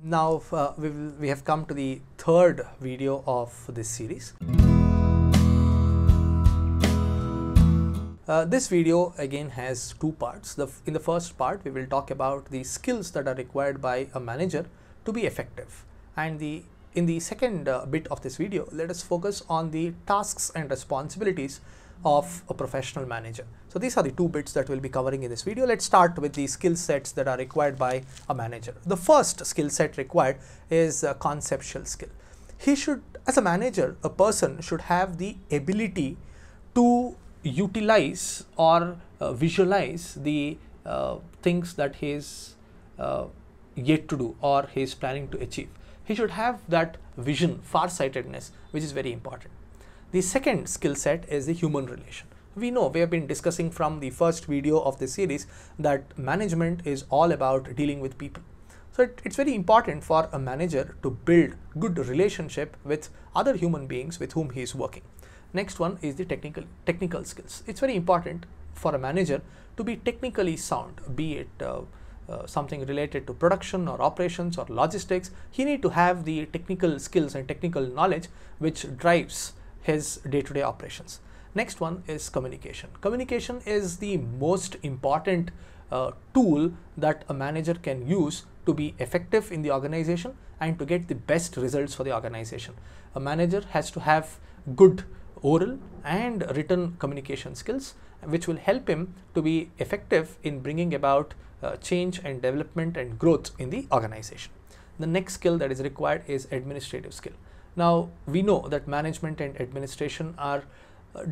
Now we have come to the third video of this series. This video again has two parts. In the first part, we will talk about the skills that are required by a manager to be effective, and in the second bit of this video, let us focus on the tasks and responsibilities of a professional manager. So these are the two bits that we'll be covering in this video. Let's start with the skill sets that are required by a manager. The first skill set required is a conceptual skill. As a manager, a person should have the ability to utilize or visualize the things that he is yet to do or he is planning to achieve. He should have that vision, farsightedness, which is very important. The second skill set is the human relation. We know, we have been discussing from the first video of this series that management is all about dealing with people. So it's very important for a manager to build good relationship with other human beings with whom he is working. Next one is the technical skills. It's very important for a manager to be technically sound, be it something related to production or operations or logistics. He need to have the technical skills and technical knowledge which drives his day-to-day operations. Next one is communication. Communication is the most important tool that a manager can use to be effective in the organization and to get the best results for the organization. A manager has to have good oral and written communication skills, which will help him to be effective in bringing about change and development and growth in the organization. The next skill that is required is administrative skill. Now we know that management and administration are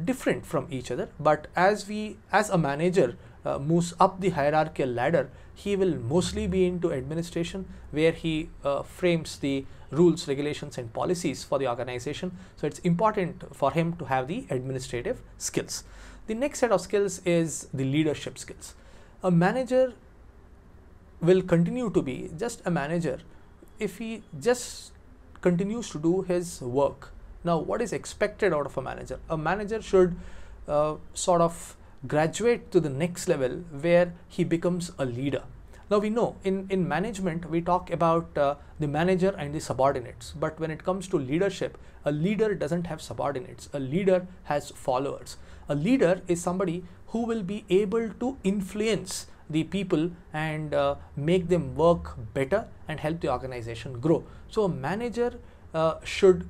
different from each other, but as a manager moves up the hierarchical ladder, he will mostly be into administration, where he frames the rules, regulations and policies for the organization. So it's important for him to have the administrative skills. The next set of skills is the leadership skills. A manager will continue to be just a manager if he just continues to do his work. Now, what is expected out of a manager? A manager should sort of graduate to the next level where he becomes a leader. Now we know in management we talk about the manager and the subordinates, but when it comes to leadership, a leader doesn't have subordinates. A leader has followers. A leader is somebody who will be able to influence the people and make them work better and help the organization grow. So a manager should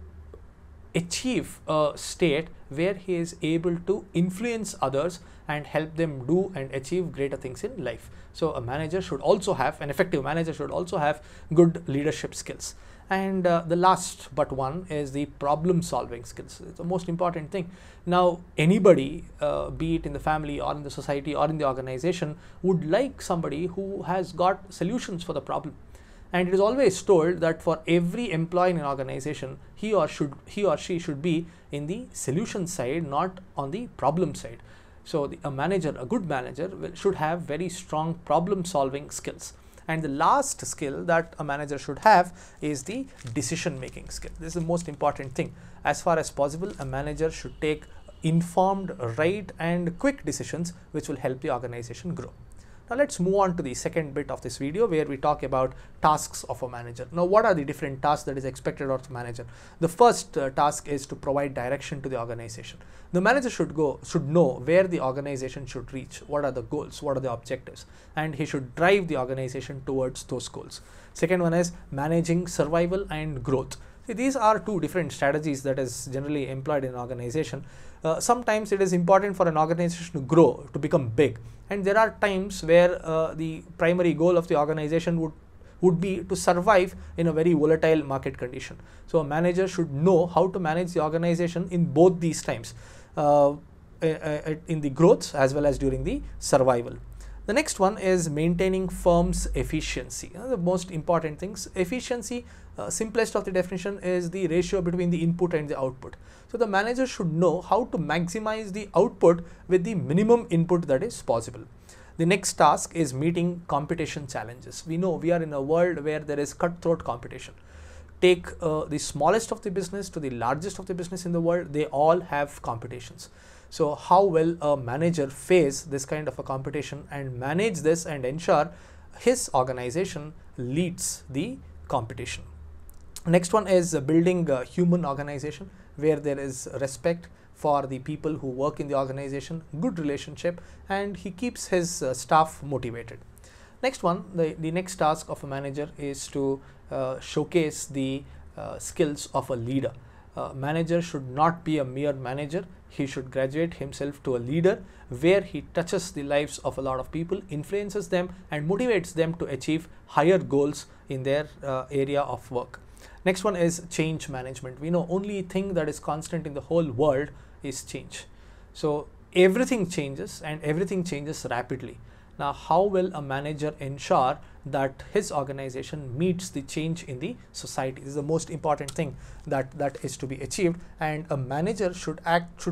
achieve a state where he is able to influence others and help them do and achieve greater things in life. So a manager should also have, an effective manager should also have good leadership skills. And the last but one is the problem solving skills. It's the most important thing. Now anybody, be it in the family or in the society or in the organization, would like somebody who has got solutions for the problem. And it is always told that for every employee in an organization, he or she should be in the solution side, not on the problem side. So a good manager should have very strong problem solving skills. And the last skill that a manager should have is the decision making skill. This is the most important thing. As far as possible, a manager should take informed, right and quick decisions which will help the organization grow. Now let's move on to the second bit of this video, where we talk about tasks of a manager. Now what are the different tasks that is expected of a manager? The first task is to provide direction to the organization. The manager should know where the organization should reach, what are the goals, what are the objectives, and he should drive the organization towards those goals. Second one is managing survival and growth. See, these are two different strategies that is generally employed in an organization. Sometimes it is important for an organization to grow, to become big, and there are times where the primary goal of the organization would be to survive in a very volatile market condition. So a manager should know how to manage the organization in both these times, in the growth as well as during the survival. The next one is maintaining firm's efficiency. The most important things, efficiency, simplest of the definition is the ratio between the input and the output. So the manager should know how to maximize the output with the minimum input that is possible. The next task is meeting competition challenges. We know we are in a world where there is cutthroat competition. Take the smallest of the business to the largest of the business in the world, they all have competitions. So how will a manager face this kind of a competition and manage this and ensure his organization leads the competition. Next one is building a human organization where there is respect for the people who work in the organization, good relationship, and he keeps his staff motivated. Next one, the next task of a manager is to showcase the skills of a leader. Manager should not be a mere manager. He should graduate himself to a leader where he touches the lives of a lot of people, influences them, and motivates them to achieve higher goals in their area of work. Next one is change management. We know only thing that is constant in the whole world is change. So everything changes, and everything changes rapidly. Now, how will a manager ensure that his organization meets the change in the society? This is the most important thing that is to be achieved, and a manager should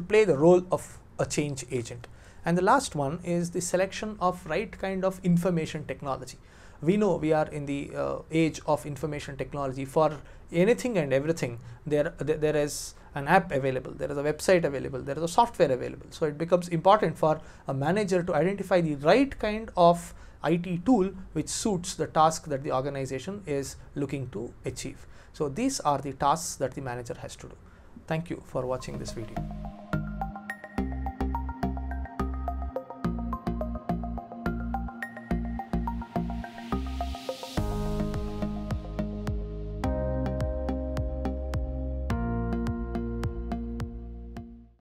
play the role of a change agent. And the last one is the selection of right kind of information technology. We know we are in the age of information technology. For anything and everything, there is an app available, there is a website available, there is a software available. So it becomes important for a manager to identify the right kind of IT tool which suits the task that the organization is looking to achieve. So these are the tasks that the manager has to do. Thank you for watching this video.